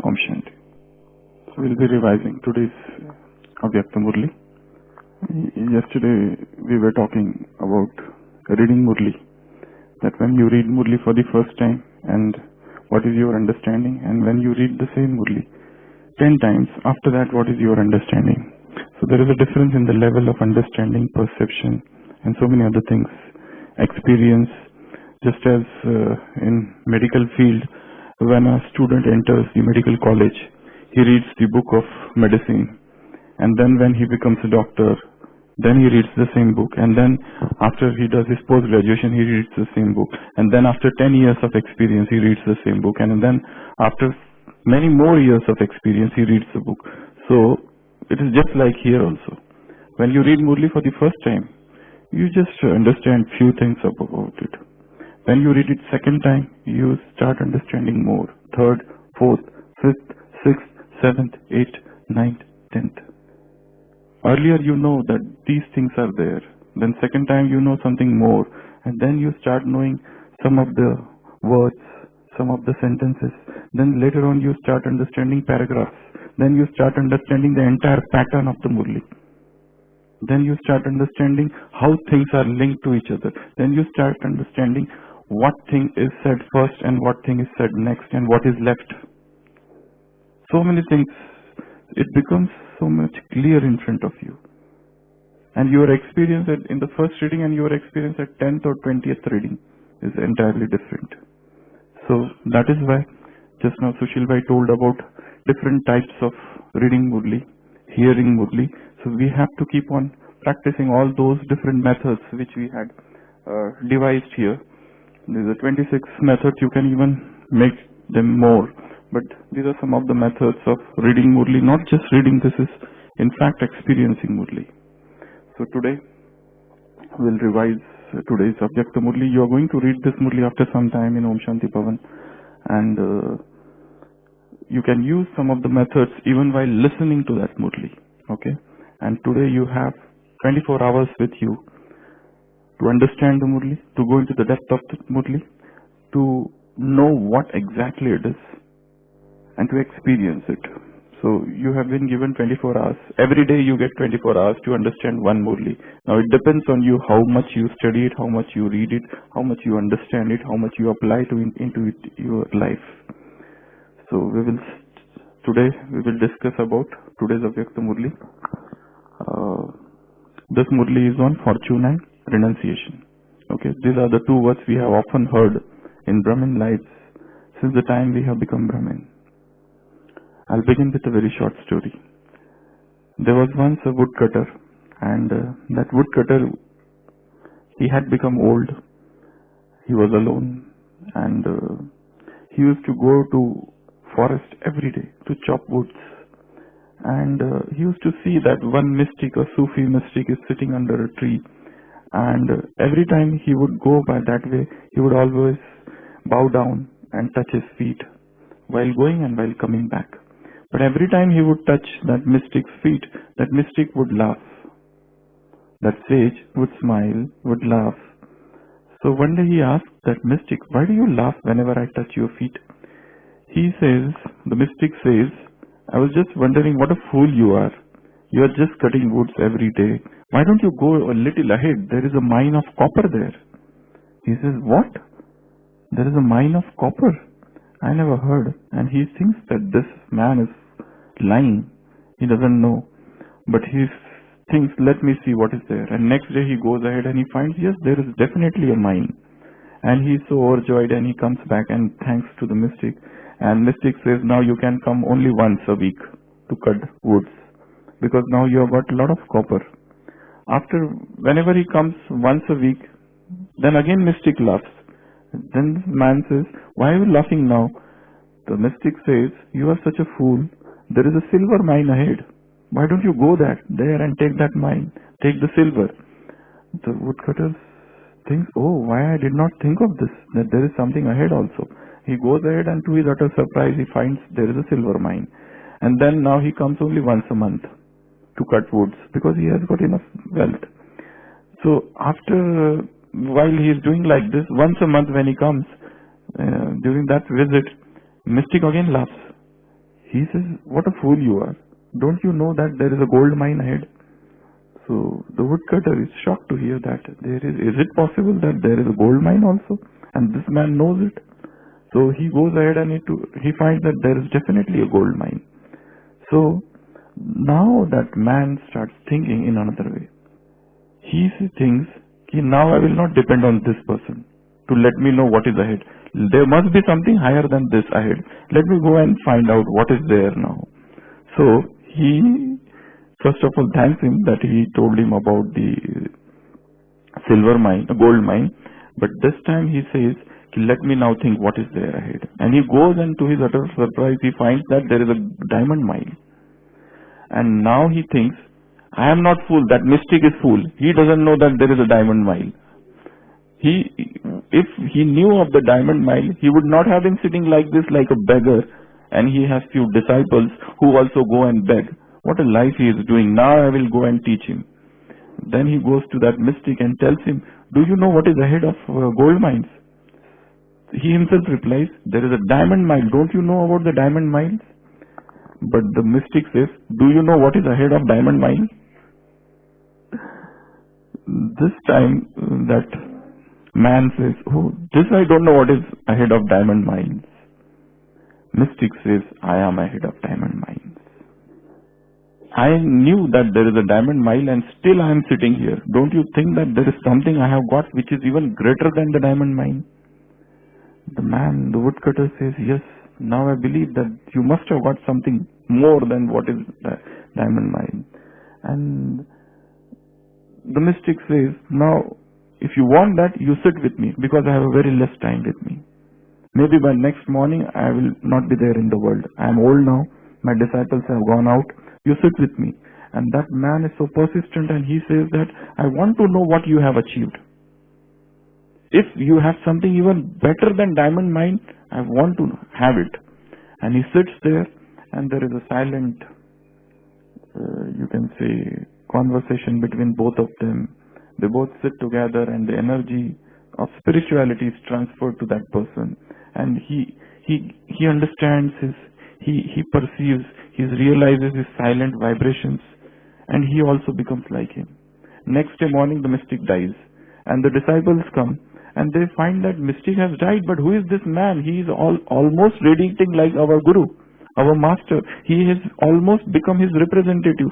Om Shanti. So we'll be revising today's Avyakta Murli. Yesterday we were talking about reading Murli. That when you read Murli for the first time and what is your understanding, and when you read the same Murli 10 times, after that what is your understanding. So there is a difference in the level of understanding, perception and so many other things. Experience, just as in medical field, when a student enters the medical college, he reads the book of medicine, and then when he becomes a doctor, then he reads the same book, and then after he does his post-graduation, he reads the same book, and then after 10 years of experience, he reads the same book, and then after many more years of experience, he reads the book. So it is just like here also. When you read Murli for the first time, you just understand few things about it. When you read it second time, you start understanding more. Third, fourth, fifth, sixth, seventh, eighth, ninth, 10th. Earlier you know that these things are there. Then second time you know something more. And then you start knowing some of the words, some of the sentences. Then later on you start understanding paragraphs. Then you start understanding the entire pattern of the Murli. Then you start understanding how things are linked to each other. Then you start understanding what thing is said first and what thing is said next and what is left. So many things. It becomes so much clear in front of you. And your experience in the first reading and your experience at 10th or 20th reading is entirely different. So that is why just now Sushil Bhai told about different types of reading Murli, hearing Murli. So we have to keep on practicing all those different methods which we had devised here. These are 26 methods. You can even make them more. But these are some of the methods of reading Murli. Not just reading, this is in fact experiencing Murli. So today we'll revise today's Avyakta Murli. You are going to read this Murli after some time in Om Shanti Bhavan. And you can use some of the methods even while listening to that Murli. Okay? And today you have 24 hours with you to understand the Murli, to go into the depth of the Murli, to know what exactly it is, and to experience it. So you have been given 24 hours. Every day you get 24 hours to understand one Murli. Now it depends on you how much you study it, how much you read it, how much you understand it, how much you apply into it, your life. So today we will discuss about today's Avyakta Murli. This Murli is on fortune and renunciation. Okay, these are the two words we have often heard in Brahmin lives since the time we have become Brahmin. I'll begin with a very short story. There was once a woodcutter, and that woodcutter, he had become old. He was alone, and he used to go to forest every day to chop woods. And he used to see that one mystic, a Sufi mystic, is sitting under a tree. And every time he would go by that way, he would always bow down and touch his feet while going and while coming back. But every time he would touch that mystic's feet, that mystic would laugh. That sage would smile, would laugh. So one day he asked that mystic, "Why do you laugh whenever I touch your feet?" He says, the mystic says, "I was just wondering what a fool you are. You are just cutting woods every day. Why don't you go a little ahead? There is a mine of copper there." He says, "What? There is a mine of copper? I never heard." And he thinks that this man is lying. He doesn't know. But he thinks, let me see what is there. And next day he goes ahead and he finds, yes, there is definitely a mine. And he is so overjoyed and he comes back and thanks to the mystic. And mystic says, now you can come only once a week to cut woods, because now you have got a lot of copper. Whenever he comes once a week, then again mystic laughs. Then the man says, "Why are you laughing now?" The mystic says, "You are such a fool. There is a silver mine ahead. Why don't you go there and take that mine, take the silver?" The woodcutter thinks, "Oh, why I did not think of this, that there is something ahead also." He goes ahead and to his utter surprise, he finds there is a silver mine. And then now he comes only once a month to cut woods because he has got enough wealth. So while he is doing like this, once a month when he comes, during that visit, mystic again laughs. He says, what a fool you are. Don't you know that there is a gold mine ahead? So the woodcutter is shocked to hear that is it possible that there is a gold mine also? And this man knows it. So he goes ahead and he finds that there is definitely a gold mine. So now that man starts thinking in another way. He thinks, now I will not depend on this person to let me know what is ahead. There must be something higher than this ahead. Let me go and find out what is there now. So he first of all thanks him that he told him about the silver mine, gold mine. But this time he says, let me now think what is there ahead. And he goes, and to his utter surprise, he finds that there is a diamond mine. And now he thinks, I am not fool, that mystic is fool. He doesn't know that there is a diamond mine. If he knew of the diamond mine, he would not have been sitting like this, like a beggar, and he has few disciples who also go and beg. What a life he is doing. Now I will go and teach him. Then he goes to that mystic and tells him, do you know what is ahead of gold mines? He himself replies, there is a diamond mine. Don't you know about the diamond mines? But the mystic says, do you know what is ahead of diamond mine? This time that man says, oh, this I don't know what is ahead of diamond mines. Mystic says, I am ahead of diamond mines. I knew that there is a diamond mine and still I am sitting here. Don't you think that there is something I have got which is even greater than the diamond mine? The woodcutter says, yes, now I believe that you must have got something more than what is the diamond mine. And the mystic says, now if you want that, you sit with me because I have a very less time with me. Maybe by next morning I will not be there in the world. I am old now. My disciples have gone out. You sit with me. And that man is so persistent and he says that I want to know what you have achieved. If you have something even better than diamond mine, I want to have it. And he sits there and there is a silent, you can say, conversation between both of them. They both sit together and the energy of spirituality is transferred to that person. And he understands he perceives, he realizes his silent vibrations, and he also becomes like him. Next day morning the mystic dies and the disciples come and they find that mystic has died, but who is this man? He is almost radiating like our guru, our master. He has almost become his representative,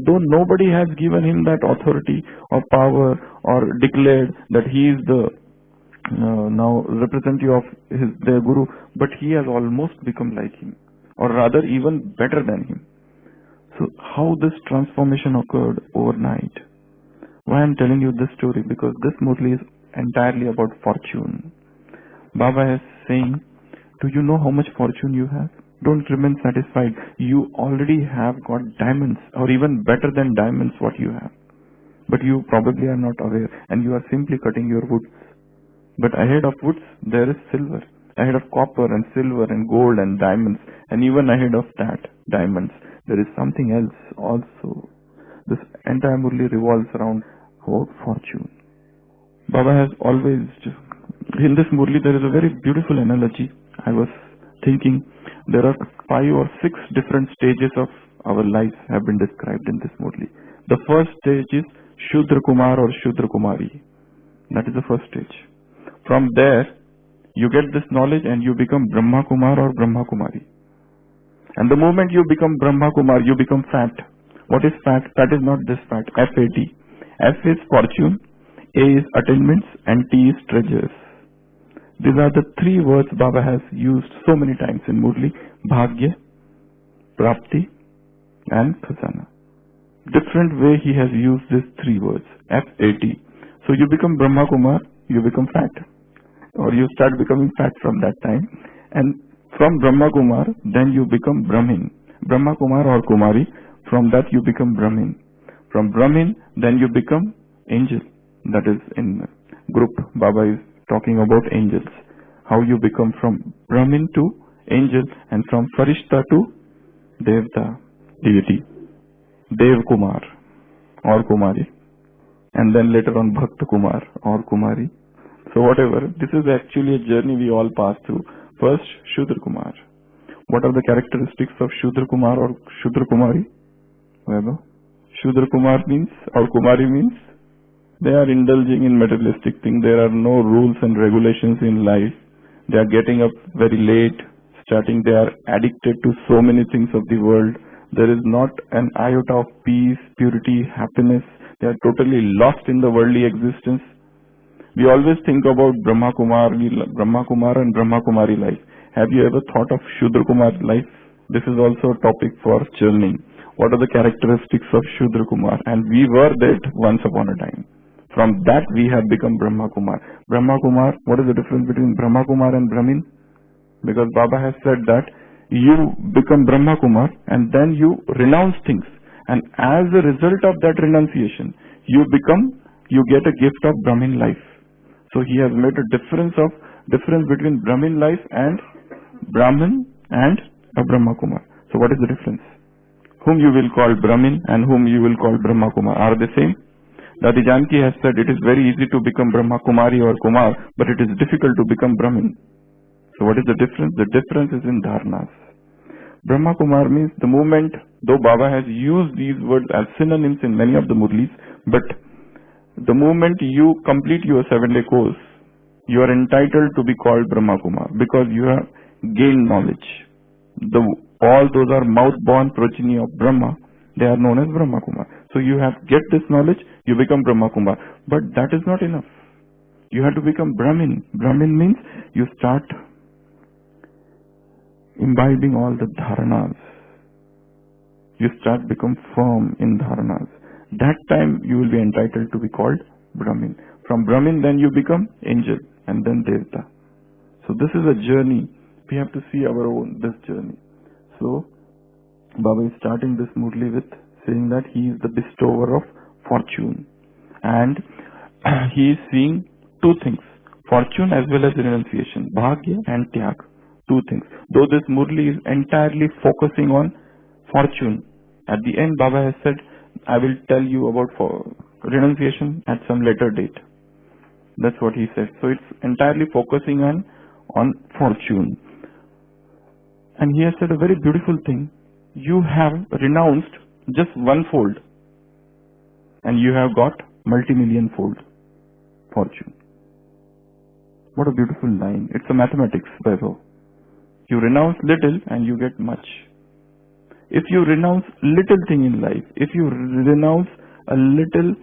though nobody has given him that authority or power or declared that he is the now representative of their guru, but he has almost become like him, or rather even better than him. So how this transformation occurred overnight? Why I am telling you this story? Because this murli is entirely about fortune. Baba is saying, do you know how much fortune you have? Don't remain satisfied. You already have got diamonds, or even better than diamonds what you have. But you probably are not aware, and you are simply cutting your woods. But ahead of woods there is silver. Ahead of copper and silver and gold and diamonds, and even ahead of that, diamonds, there is something else also. This entire murli revolves around fortune. Baba has always, in this murli there is a very beautiful analogy. I was thinking there are 5 or 6 different stages of our lives have been described in this murli. The first stage is Shudra Kumar or Shudra Kumari. That is the first stage. From there, you get this knowledge and you become Brahma Kumar or Brahma Kumari. And the moment you become Brahma Kumar, you become fat. What is fat? That is not this fat. F-A-T. F is fortune, A is attainments, and T is treasures. These are the 3 words Baba has used so many times in Murli. Bhagya, Prapti, and Khasana. Different way he has used these 3 words. F-A-T. So you become Brahma Kumar, you become fat. Or you start becoming fat from that time. And from Brahma Kumar, then you become Brahmin. Brahma Kumar or Kumari, from that you become Brahmin. From Brahmin, then you become angel. That is in group, Baba is talking about angels. How you become from Brahmin to angel, and from Farishta to Devta, deity. Dev Kumar or Kumari. And then later on Bhakta Kumar or Kumari. So whatever, this is actually a journey we all pass through. First, Shudra Kumar. What are the characteristics of Shudra Kumar or Shudra Kumari? Vaibhav? Shudra Kumar means, or Kumari means, they are indulging in materialistic things. There are no rules and regulations in life. They are getting up very late, they are addicted to so many things of the world. There is not an iota of peace, purity, happiness. They are totally lost in the worldly existence. We always think about Brahma Kumar and Brahma Kumari life. Have you ever thought of Shudra Kumar life? This is also a topic for journeying. What are the characteristics of Shudra Kumar? And we were that once upon a time. From that we have become Brahma Kumar. Brahma Kumar, what is the difference between Brahma Kumar and Brahmin? Because Baba has said that you become Brahma Kumar and then you renounce things. And as a result of that renunciation, you get a gift of Brahmin life. So he has made a difference between Brahmin life and Brahman and a Brahma Kumar. So what is the difference? Whom you will call Brahmin and whom you will call Brahma Kumar, are they same? Dadi Janki has said it is very easy to become Brahma Kumari or Kumar, but it is difficult to become Brahmin. So what is the difference? The difference is in dharnas. Brahma Kumar means the moment, though Baba has used these words as synonyms in many of the murlis, but the moment you complete your 7-day course, you are entitled to be called Brahma Kumar because you have gained knowledge. All those are mouth-born progeny of Brahma. They are known as Brahma Kumar. So you get this knowledge, you become Brahma Kumar. But that is not enough. You have to become Brahmin. Brahmin means you start imbibing all the dharanas. You start become firm in dharanas. That time you will be entitled to be called Brahmin. From Brahmin then you become angel and then Devta. So this is a journey. We have to see this journey. So Baba is starting this murli with saying that he is the bestower of fortune. And he is seeing two things. Fortune as well as renunciation. Bhagya and Tyag. Two things. Though this murli is entirely focusing on fortune, at the end Baba has said, I will tell you about renunciation at some later date. That's what he said. So it's entirely focusing on fortune. And he has said a very beautiful thing. You have renounced just one-fold and you have got multi-million-fold fortune. What a beautiful line. It's a mathematics, Vaibhav. You renounce little and you get much. If you renounce little thing in life, if you renounce a little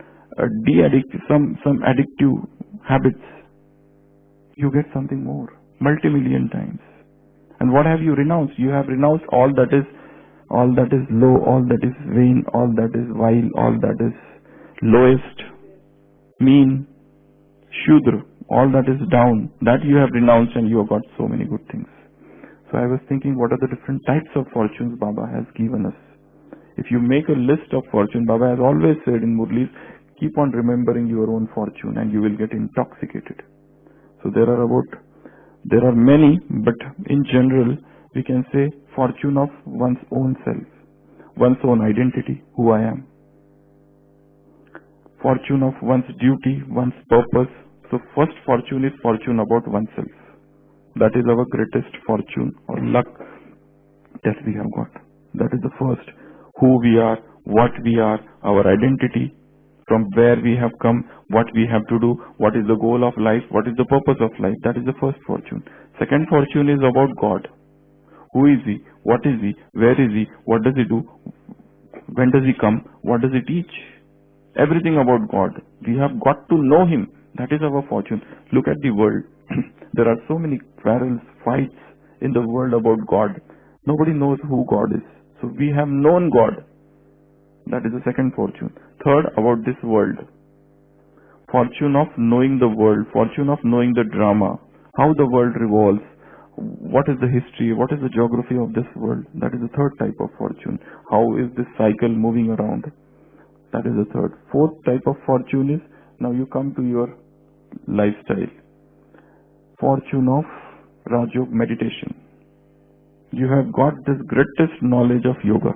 some addictive habits, you get something more, multi-million times. And what have you renounced? You have renounced all that is low, all that is vain, all that is vile, all that is lowest, mean, Shudra, all that is down, that you have renounced and you have got so many good things. So I was thinking, what are the different types of fortunes Baba has given us? If you make a list of fortune, Baba has always said in Murlis, keep on remembering your own fortune and you will get intoxicated. So there are many, but in general, we can say fortune of one's own self, one's own identity, who I am. Fortune of one's duty, one's purpose. So first fortune is fortune about oneself. That is our greatest fortune or luck that we have got. That is the first. Who we are, what we are, our identity, from where we have come, what we have to do, what is the goal of life, what is the purpose of life. That is the first fortune. Second fortune is about God. Who is He? What is He? Where is He? What does He do? When does He come? What does He teach? Everything about God. We have got to know Him. That is our fortune. Look at the world. There are so many quarrels, fights in the world about God. Nobody knows who God is. So we have known God. That is the second fortune. Third, about this world. Fortune of knowing the world. Fortune of knowing the drama. How the world revolves. What is the history? What is the geography of this world? That is the third type of fortune. How is this cycle moving around? That is the third. Fourth type of fortune is, now you come to your lifestyle. Fortune of Rajyoga Meditation. You have got this greatest knowledge of yoga.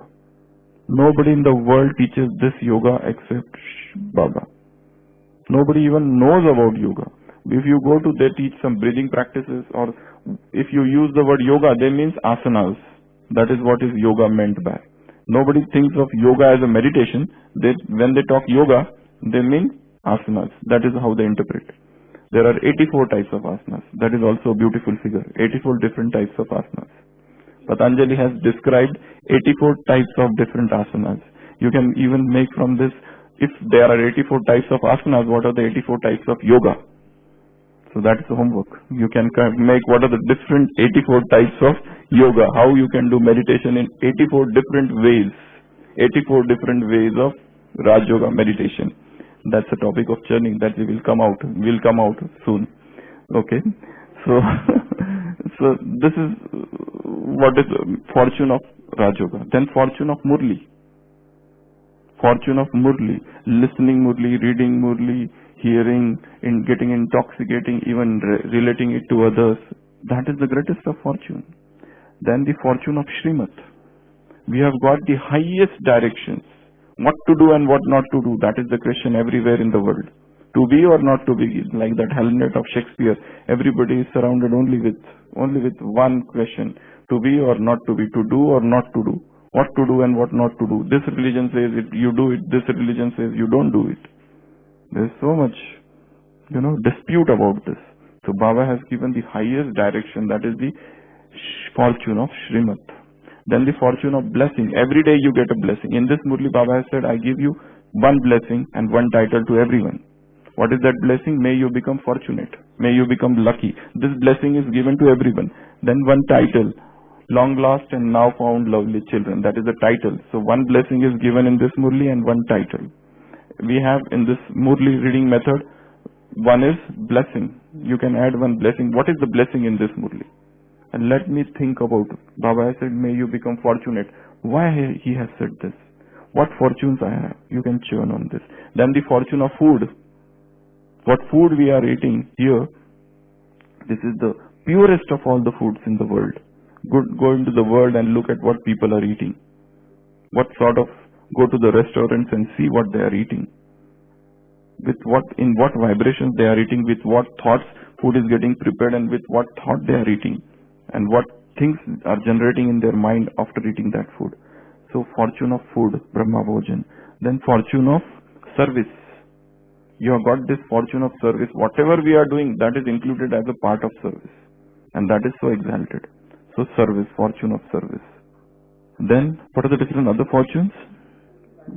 Nobody in the world teaches this yoga except Baba. Nobody even knows about yoga. If you go to, they teach some breathing practices, or if you use the word yoga, they means asanas. That is what is yoga meant by. Nobody thinks of yoga as a meditation. When they talk yoga, they mean asanas. That is how they interpret. There are 84 types of asanas. That is also a beautiful figure. 84 different types of asanas. Patanjali has described 84 types of different asanas. You can even make from this, if there are 84 types of asanas, what are the 84 types of yoga? So that is the homework. You can make what are the different 84 types of yoga, how you can do meditation in 84 different ways, 84 different ways of Rajyoga meditation. That's a topic of churning that will come out soon. Okay. So, so this is what is fortune of Rajyoga. Then fortune of Murli. Fortune of Murli. Listening Murli, reading Murli, hearing, in getting intoxicating, even relating it to others. That is the greatest of fortune. Then the fortune of Srimad. We have got the highest directions. What to do and what not to do. That is the question everywhere in the world. To be or not to be. Like that Hamlet of Shakespeare. Everybody is surrounded only with one question. To be or not to be. To do or not to do. What to do and what not to do. This religion says you do it. This religion says you don't do it. There is so much, dispute about this. So Baba has given the highest direction. That is the fortune of Srimad. Then the fortune of blessing. Every day you get a blessing. In this Murli, Baba has said, I give you one blessing and one title to everyone. What is that blessing? May you become fortunate. May you become lucky. This blessing is given to everyone. Then one title. Long lost and now found lovely children. That is the title. So one blessing is given in this Murli and one title. We have in this Murli reading method, one is blessing. You can add one blessing. What is the blessing in this Murli? And let me think about it. Baba has said, may you become fortunate. Why he has said this? What fortunes I have? You can churn on this. Then the fortune of food. What food we are eating here, this is the purest of all the foods in the world. Go into the world and look at what people are eating. Go to the restaurants and see what they are eating. In what vibrations they are eating, with what thoughts food is getting prepared and with what thought they are eating. And what things are generating in their mind after eating that food. So fortune of food, Brahma Bhojan. Then fortune of service. You have got this fortune of service. Whatever we are doing, that is included as a part of service. And that is so exalted. So service, fortune of service. Then, what are the different other fortunes?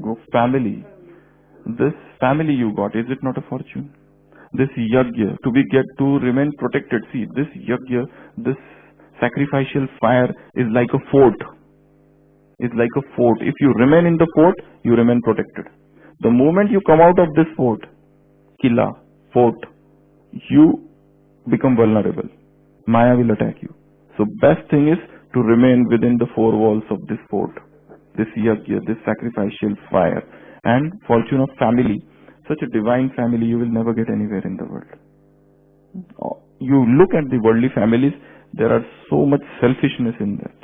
Go family. This family you got, is it not a fortune? This yajna, to remain protected. See, this yajna, this sacrificial fire is like a fort. It's like a fort. If you remain in the fort, you remain protected. The moment you come out of this fort, killa, fort, you become vulnerable. Maya will attack you. So best thing is to remain within the four walls of this fort. This yajna, this sacrificial fire. And fortune of family. Such a divine family you will never get anywhere in the world. You look at the worldly families, there are so much selfishness in that.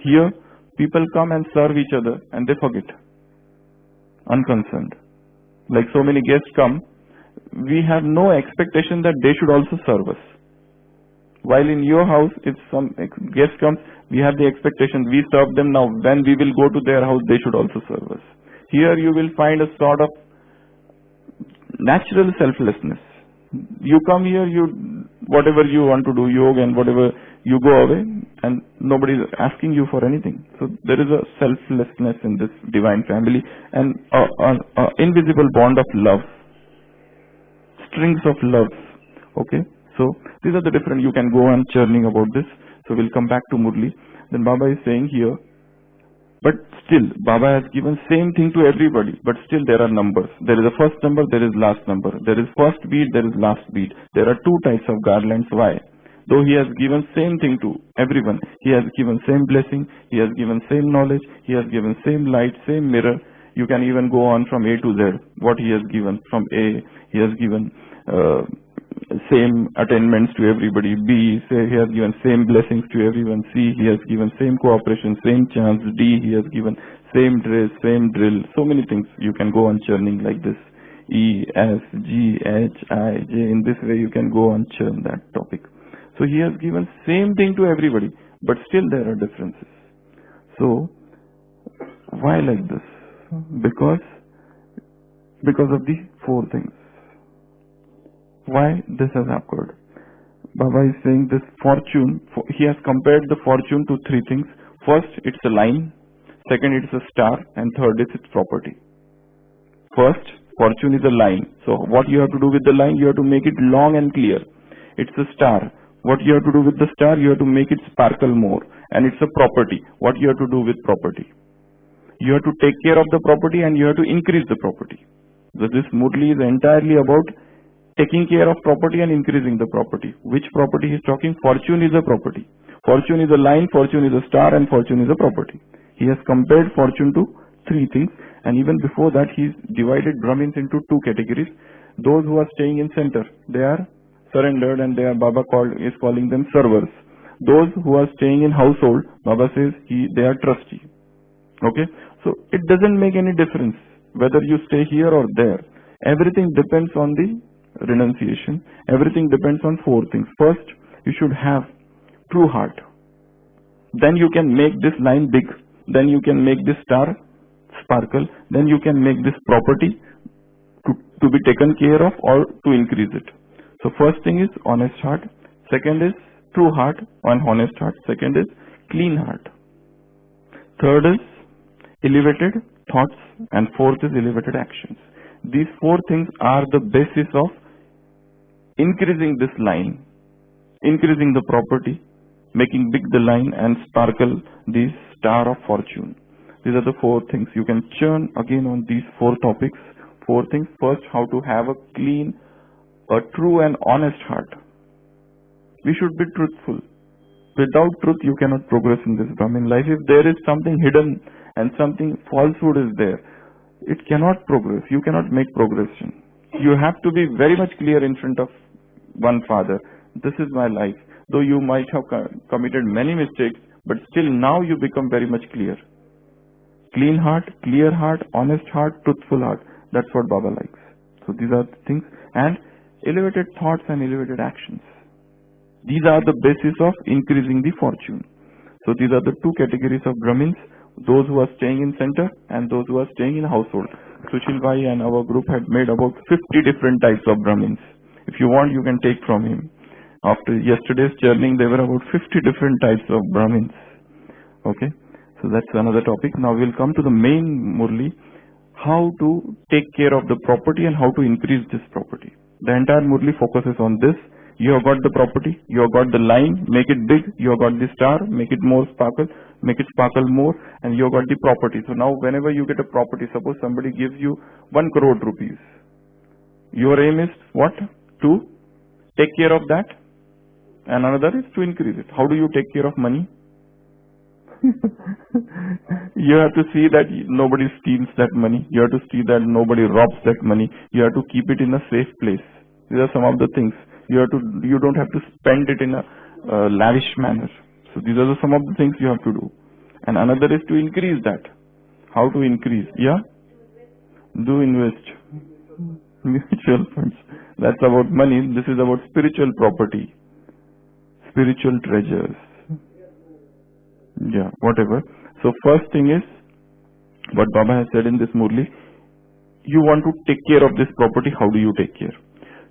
Here, people come and serve each other and they forget. Unconcerned. Like so many guests come, we have no expectation that they should also serve us. While in your house, if some guest comes, we have the expectation, we serve them now. When we will go to their house, they should also serve us. Here you will find a sort of natural selflessness. You come here, whatever you want to do, yoga and whatever, you go away and nobody is asking you for anything. So there is a selflessness in this divine family and an invisible bond of love. Strings of love. Okay. So these are the different, you can go on churning about this. So we'll come back to Murli. Then Baba is saying here, but still, Baba has given same thing to everybody, but still there are numbers. There is a first number, there is last number. There is first beat, there is last beat. There are two types of garlands. Why? Though he has given same thing to everyone, he has given same blessing, he has given same knowledge, he has given same light, same mirror. You can even go on from A to Z. What he has given from A, he has given same attainments to everybody. B, say he has given same blessings to everyone. C, he has given same cooperation, same chance. D, he has given same dress, same drill. So many things. You can go on churning like this. E, S, G, H, I, J. In this way you can go on churn that topic. So he has given same thing to everybody, but still there are differences. So, why like this? Because of the four things. Why this has occurred? Baba is saying this fortune, he has compared the fortune to three things. First, it's a line. Second, it's a star. And third, it's its property. First, fortune is a line. So what you have to do with the line? You have to make it long and clear. It's a star. What you have to do with the star? You have to make it sparkle more. And it's a property. What you have to do with property? You have to take care of the property and you have to increase the property. So this Murli is entirely about taking care of property and increasing the property. Which property he is talking? Fortune is a property. Fortune is a line, fortune is a star, and fortune is a property. He has compared fortune to three things, and even before that he divided Brahmins into two categories. Those who are staying in center, they are surrendered and Baba is calling them servers. Those who are staying in household, Baba says they are trustee. Okay? So it doesn't make any difference whether you stay here or there. Everything depends on the renunciation. Everything depends on four things. First, you should have true heart. Then you can make this line big. Then you can make this star sparkle. Then you can make this property to be taken care of or to increase it. So first thing is honest heart. Second is true heart and honest heart. Second is clean heart. Third is elevated thoughts. And fourth is elevated actions. These four things are the basis of increasing this line, increasing the property, making big the line and sparkle the star of fortune. These are the four things. You can churn again on these four topics. Four things. First, how to have a clean, a true and honest heart. We should be truthful. Without truth, you cannot progress in this Brahmin life. If there is something hidden and something falsehood is there, it cannot progress. You cannot make progression. You have to be very much clear in front of one Father. This is my life. Though you might have committed many mistakes, but still now you become very much clear. Clean heart, clear heart, honest heart, truthful heart. That's what Baba likes. So these are the things. And elevated thoughts and elevated actions. These are the basis of increasing the fortune. So these are the two categories of Brahmins. Those who are staying in center and those who are staying in household. Sushil Bhai and our group had made about 50 different types of Brahmins. If you want, you can take from him. After yesterday's churning, there were about 50 different types of Brahmins. Okay, so that's another topic. Now we'll come to the main Murli, how to take care of the property and how to increase this property. The entire Murli focuses on this. You have got the property, you have got the line, make it big, you have got the star, make it more sparkle, make it sparkle more, and you have got the property. So now whenever you get a property, suppose somebody gives you 1 crore rupees. Your aim is what? To take care of that, and another is to increase it. How do you take care of money? You have to see that nobody steals that money. You have to see that nobody robs that money. You have to keep it in a safe place. These are some of the things. You don't have to spend it in a lavish manner. So these are some of the things you have to do. And another is to increase that. How to increase? Yeah? Do invest. Mutual funds. That's about money. This is about spiritual property. Spiritual treasures. Yeah, whatever. So first thing is, what Baba has said in this Murli, you want to take care of this property. How do you take care?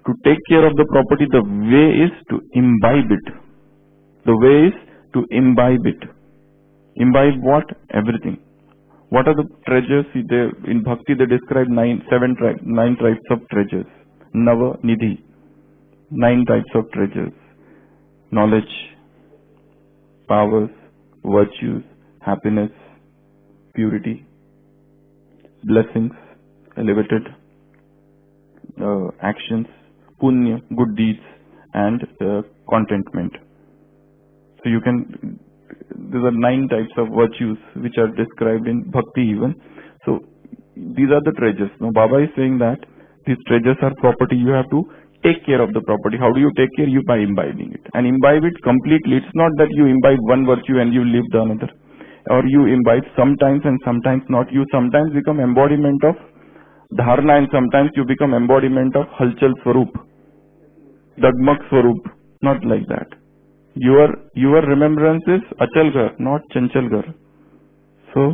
To take care of the property, the way is to imbibe it. The way is to imbibe it. Imbibe what? Everything. What are the treasures? In Bhakti they describe 9 types of treasures. Nava Nidhi. 9 types of treasures. Knowledge, powers, virtues, happiness, purity, blessings, elevated actions, punya, good deeds, and contentment. So you can, these are 9 types of virtues which are described in Bhakti even. So these are the treasures. Now Baba is saying that these treasures are property. You have to take care of the property. How do you take care? You by imbibing it. And imbibe it completely. It's not that you imbibe one virtue and you leave the another. Or you imbibe sometimes and sometimes not. You sometimes become embodiment of dharana and sometimes you become embodiment of halchal swarup. Dagmak swarup. Not like that. Your remembrance is Achalgar, not Chanchalgar. So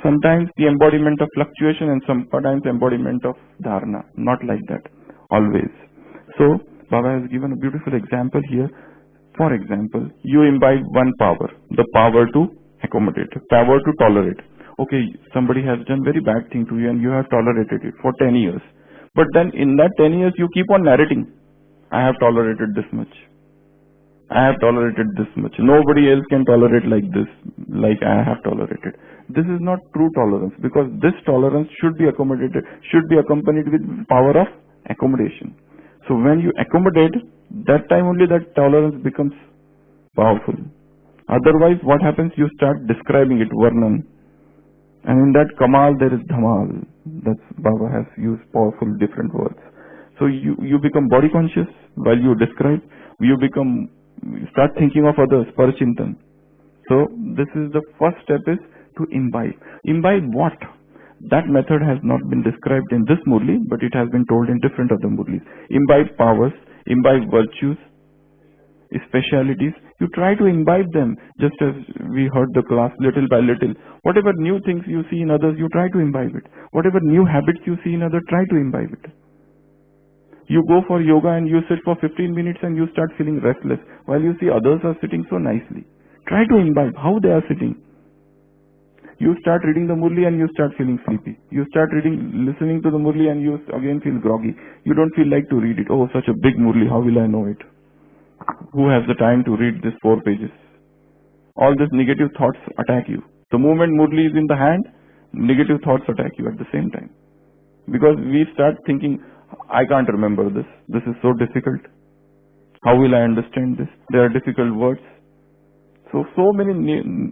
sometimes the embodiment of fluctuation and sometimes embodiment of dharana. Not like that. Always. So Baba has given a beautiful example here. For example, you imbibe one power, the power to accommodate, power to tolerate. Okay, somebody has done very bad thing to you and you have tolerated it for 10 years. But then in that 10 years you keep on narrating, I have tolerated this much. I have tolerated this much. Nobody else can tolerate like this, like I have tolerated. This is not true tolerance, because this tolerance should be accommodated, should be accompanied with power of accommodation. So when you accommodate, that time only that tolerance becomes powerful. Otherwise, what happens? You start describing it, Varnan. And in that Kamal there is Dhamal. That's Baba has used powerful different words. So you become body conscious while you describe. You start thinking of others, Parachintan. So this is the first step, is to imbibe. Imbibe what? That method has not been described in this Murli, but it has been told in different other Murlis. Imbibe powers, imbibe virtues, specialities. You try to imbibe them, just as we heard the class, little by little. Whatever new things you see in others, you try to imbibe it. Whatever new habits you see in others, try to imbibe it. You go for yoga and you sit for 15 minutes and you start feeling restless, while you see others are sitting so nicely. Try to imbibe how they are sitting. You start reading the Murli and you start feeling sleepy. You start listening to the Murli and you again feel groggy. You don't feel like to read it. Oh, such a big Murli, how will I know it? Who has the time to read this 4 pages? All these negative thoughts attack you. The moment Murli is in the hand, negative thoughts attack you at the same time. Because we start thinking, I can't remember this. This is so difficult. How will I understand this? There are difficult words. So many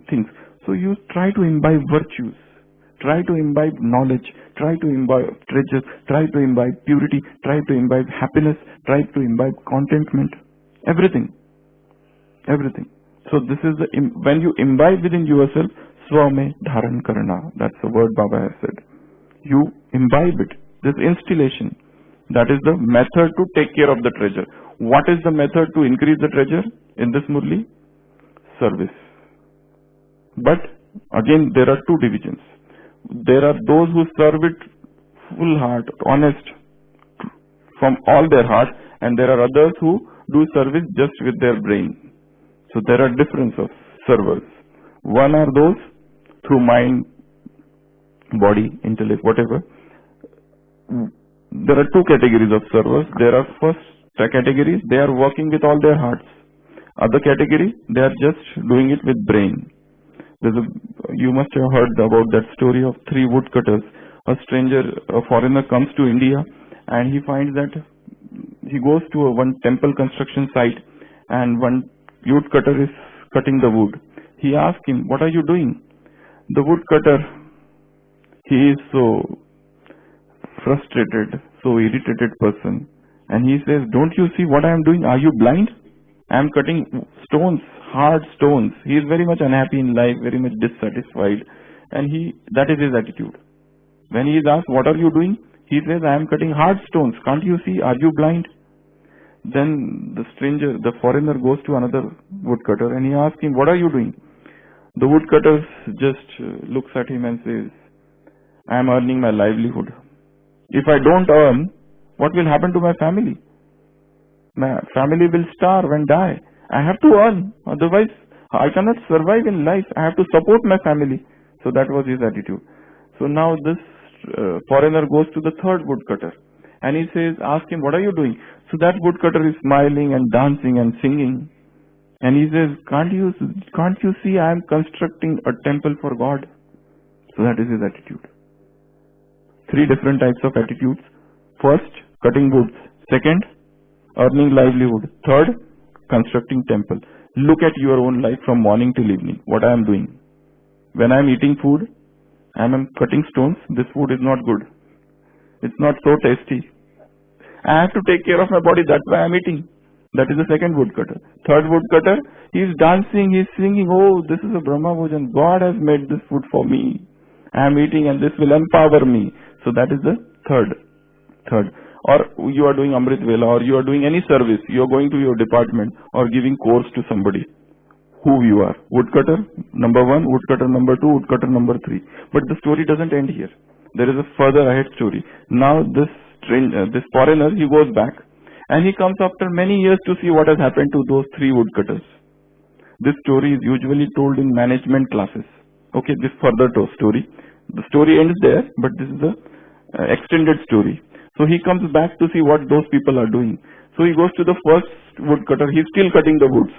things. So you try to imbibe virtues. Try to imbibe knowledge. Try to imbibe treasure. Try to imbibe purity. Try to imbibe happiness. Try to imbibe contentment. Everything. Everything. So this is when you imbibe within yourself, Swame Dharan Karana. That's the word Baba has said. You imbibe it. This installation. That is the method to take care of the treasure. What is the method to increase the treasure in this Murli? Service. But again, there are 2 divisions. There are those who serve it full heart, honest, from all their heart, and there are others who do service just with their brain. So there are difference of servers. One are those through mind, body, intellect, whatever. There are 2 categories of servers. There are first categories, they are working with all their hearts. Other category, they are just doing it with brain. You must have heard about that story of 3 woodcutters. A foreigner comes to India and he finds that he goes to one temple construction site and one woodcutter is cutting the wood. He asks him, what are you doing? The woodcutter, he is so frustrated, so irritated person, and he says, don't you see what I am doing? Are you blind? I am cutting stones, hard stones. He is very much unhappy in life, very much dissatisfied, and that is his attitude. When he is asked, what are you doing? He says, I am cutting hard stones. Can't you see? Are you blind? Then the foreigner goes to another woodcutter and he asks him, what are you doing? The woodcutter just looks at him and says, I am earning my livelihood. If I don't earn, what will happen to my family? My family will starve and die. I have to earn, otherwise I cannot survive in life. I have to support my family. So that was his attitude. So now this foreigner goes to the third woodcutter and he says, ask him, what are you doing? So that woodcutter is smiling and dancing and singing. And he says, can't you see I am constructing a temple for God? So that is his attitude. 3 different types of attitudes. First, cutting woods. Second, earning livelihood. Third, constructing temple. Look at your own life from morning till evening. What I am doing. When I am eating food, I am cutting stones. This food is not good. It's not so tasty. I have to take care of my body. That's why I am eating. That is the second woodcutter. Third woodcutter, he is dancing, he is singing, oh, this is a Brahma Bhojan. God has made this food for me. I am eating and this will empower me. So that is the third. Or you are doing Amrit Vela, or you are doing any service. You are going to your department or giving course to somebody. who you are. Woodcutter number 1, woodcutter number 2, woodcutter number 3. But the story doesn't end here. There is a further ahead story. Now this foreigner, he goes back and he comes after many years to see what has happened to those 3 woodcutters. This story is usually told in management classes. Okay, this further story. The story ends there, but this is the extended story. So he comes back to see what those people are doing. So he goes to the first woodcutter. He's still cutting the woods.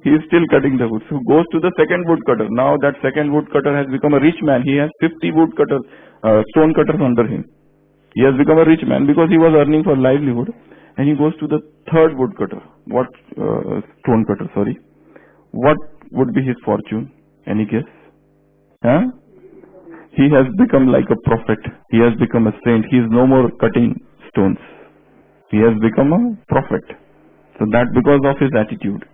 He is still cutting the woods. So goes to the second woodcutter. Now that second woodcutter has become a rich man. He has 50 stone cutters under him. He has become a rich man because he was earning for livelihood. And he goes to the third woodcutter. Stone cutter, sorry. What would be his fortune? Any guess? Huh? He has become like a prophet. He has become a saint. He is no more cutting stones. He has become a prophet. So that because of his attitude.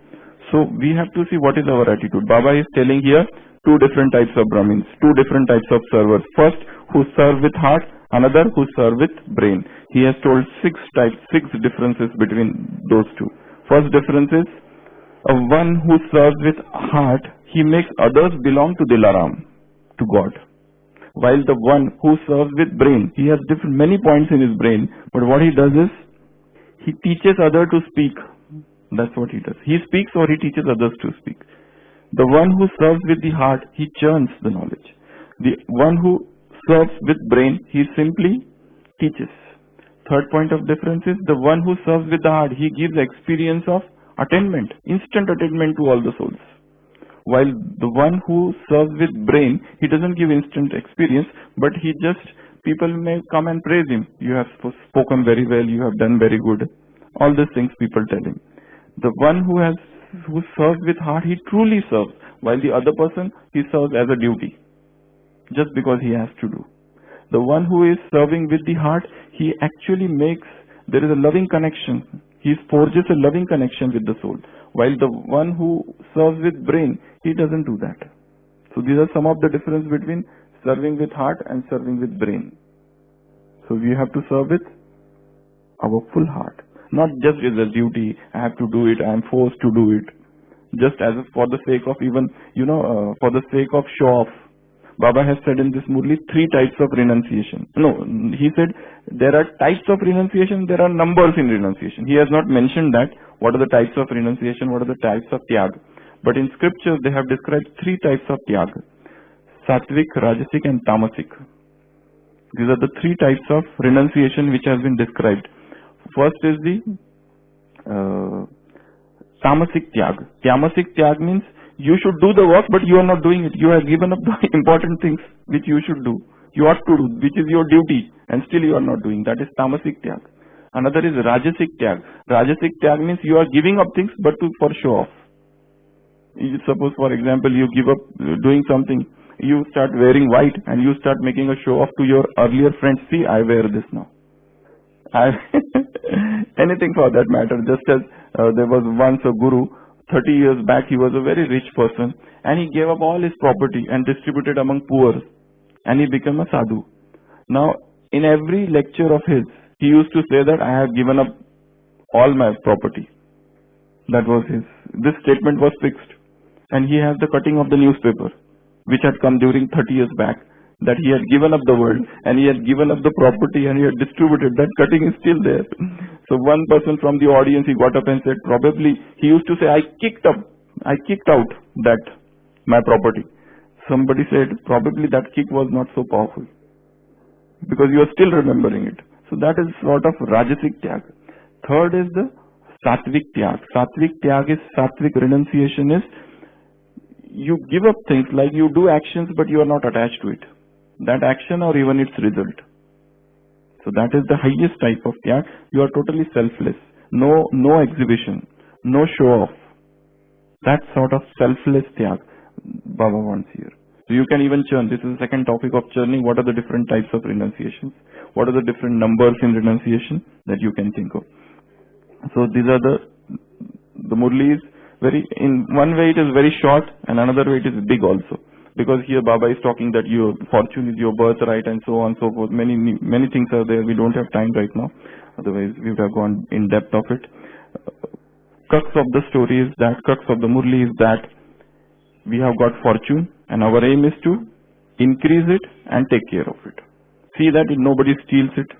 So we have to see what is our attitude. Baba is telling here 2 different types of Brahmins, 2 different types of servers. First, who serve with heart, another who serve with brain. He has told 6 differences between those 2. First difference is, one who serves with heart, he makes others belong to Dilaram, to God. While the one who serves with brain, he has many points in his brain, but what he does is, he teaches others to speak. That's what he does. He speaks or he teaches others to speak. The one who serves with the heart, he churns the knowledge. The one who serves with brain, he simply teaches. Third point of difference is, the one who serves with the heart, he gives experience of attainment, instant attainment to all the souls. While the one who serves with brain, he doesn't give instant experience, but people may come and praise him. You have spoken very well, you have done very good. All these things people tell him. The one who serves with heart, he truly serves, while the other person, he serves as a duty, just because he has to do. The one who is serving with the heart, he actually there is a loving connection. He forges a loving connection with the soul. While the one who serves with brain, he doesn't do that. So these are some of the difference between serving with heart and serving with brain. So we have to serve with our full heart. Not just as a duty, I have to do it, I am forced to do it. Just for the sake of for the sake of show off. Baba has said in this Murli 3 types of renunciation. No, he said there are types of renunciation, there are numbers in renunciation. He has not mentioned that, what are the types of renunciation, what are the types of tyag. But in scriptures they have described 3 types of tyag. Sattvic, Rajasic and Tamasic. These are the 3 types of renunciation which has been described. First is the Tamasic tyag. Tamasic tyag means you should do the work, but you are not doing it. You have given up the important things which you should do. You ought to do, which is your duty, and still you are not doing. That is Tamasic tyag. Another is Rajasic tyag. Rajasic tyag means you are giving up things, but for show off. Suppose, for example, you give up doing something. You start wearing white, and you start making a show off to your earlier friends. See, I wear this now. Anything for that matter. Just as there was once a guru, 30 years back, he was a very rich person, and he gave up all his property and distributed among poor, and he became a sadhu. Now, in every lecture of his, he used to say that I have given up all my property. That was this statement was fixed. And he has the cutting of the newspaper, which had come during 30 years back, that he had given up the world, and he had given up the property, and he had distributed. That cutting is still there. So one person from the audience, he got up and said, probably, he used to say, I kicked out that, my property. Somebody said, probably that kick was not so powerful, because you are still remembering it. So that is sort of Rajasic tyag. Third is the Sattvic tyag. Sattvic tyag is, Sattvic renunciation is, you give up things, like you do actions, but you are not attached to it. That action or even its result. So that is the highest type of tyag. You are totally selfless. No exhibition. No show off. That sort of selfless tyag Baba wants here. So you can even churn. This is the second topic of churning. What are the different types of renunciations? What are the different numbers in renunciation that you can think of? So these are the Murli is in one way it is very short, and another way it is big also. Because here Baba is talking that your fortune is your birthright and so on and so forth. Many things are there. We don't have time right now. Otherwise we would have gone in depth of it. crux of the story is that, crux of the Murli is that we have got fortune and our aim is to increase it and take care of it. See that nobody steals it,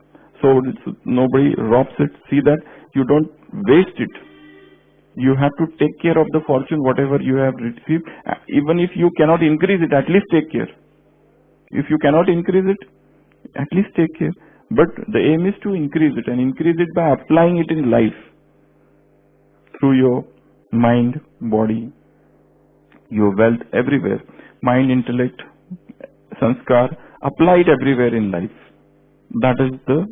so nobody robs it. See that you don't waste it. You have to take care of the fortune, whatever you have received. Even if you cannot increase it, at least take care. If you cannot increase it, at least take care. But the aim is to increase it, and increase it by applying it in life through your mind, body, your wealth, everywhere. Mind, intellect, sanskar, apply it everywhere in life. That is the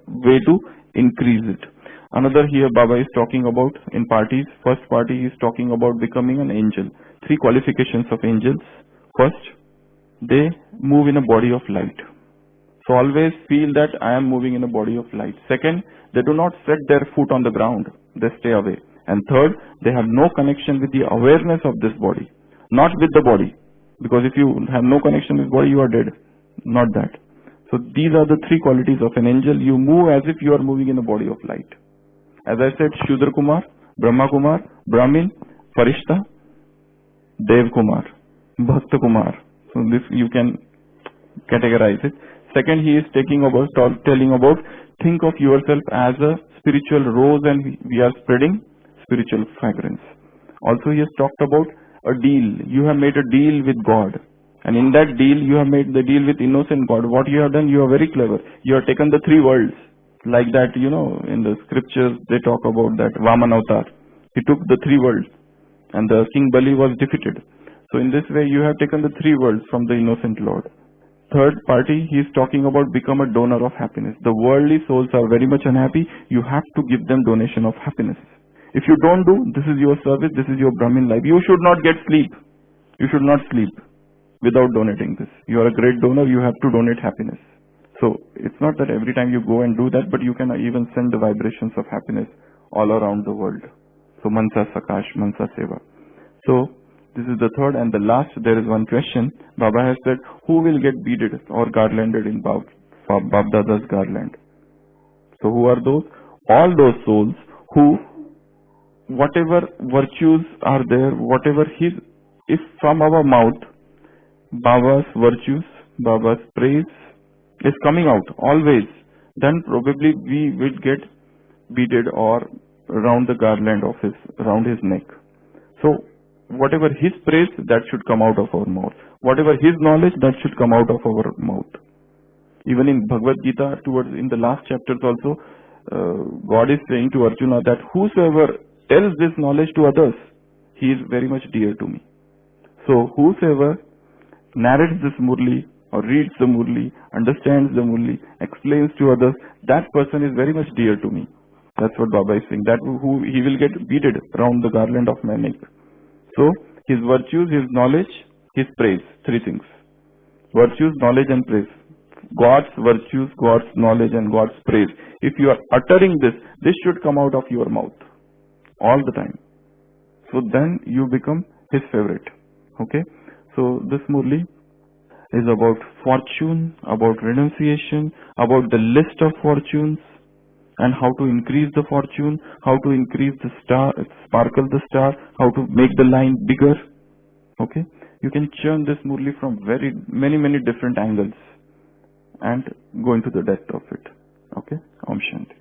way to increase it. Another here Baba is talking about in parties. First party is talking about becoming an angel. 3 qualifications of angels. First, they move in a body of light. So always feel that I am moving in a body of light. Second, they do not set their foot on the ground. They stay away. And third, they have no connection with the awareness of this body. Not with the body. Because if you have no connection with body, you are dead. Not that. So these are the 3 qualities of an angel. You move as if you are moving in a body of light. As I said, Shudra Kumar, Brahma Kumar, Brahmin, Farishta, Dev Kumar, Bhakta Kumar. So this you can categorize it. Second, he is telling about think of yourself as a spiritual rose and we are spreading spiritual fragrance. Also he has talked about a deal. You have made a deal with God. And in that deal, you have made the deal with innocent God. What you have done, you are very clever. You have taken the 3 worlds. Like that, in the scriptures, they talk about that Vaman Avatar. He took the 3 worlds and the King Bali was defeated. So in this way, you have taken the 3 worlds from the innocent Lord. Third party, he is talking about become a donor of happiness. The worldly souls are very much unhappy. You have to give them donation of happiness. If you don't do, this is your service, this is your Brahmin life. You should not get sleep. You should not sleep without donating this. You are a great donor, you have to donate happiness. So it's not that every time you go and do that, but you can even send the vibrations of happiness all around the world. So Mansa Sakash, Mansa Seva. So this is the third and the last. There is one question. Baba has said, who will get beaded or garlanded in Babdada's garland? So who are those? All those souls who, whatever virtues are there, whatever if from our mouth, Baba's virtues, Baba's praise is coming out always, then probably we will get beaded or around the garland of around his neck. So whatever his praise, that should come out of our mouth. Whatever his knowledge, that should come out of our mouth. Even in Bhagavad Gita, in the last chapters also, God is saying to Arjuna that whosoever tells this knowledge to others, he is very much dear to me. So whosoever narrates this Murli or reads the Murli, understands the Murli, explains to others, that person is very much dear to me. That's what Baba is saying. That he will get beaded around the garland of my neck. So his virtues, his knowledge, his praise. 3 things. Virtues, knowledge and praise. God's virtues, God's knowledge and God's praise. If you are uttering this should come out of your mouth all the time. So then you become his favorite. Okay. So this Murli is about fortune, about renunciation, about the list of fortunes and how to increase the fortune, how to increase the star, sparkle the star, how to make the line bigger. Okay. You can churn this Murli from many different angles and go into the depth of it. Okay. Om Shanti.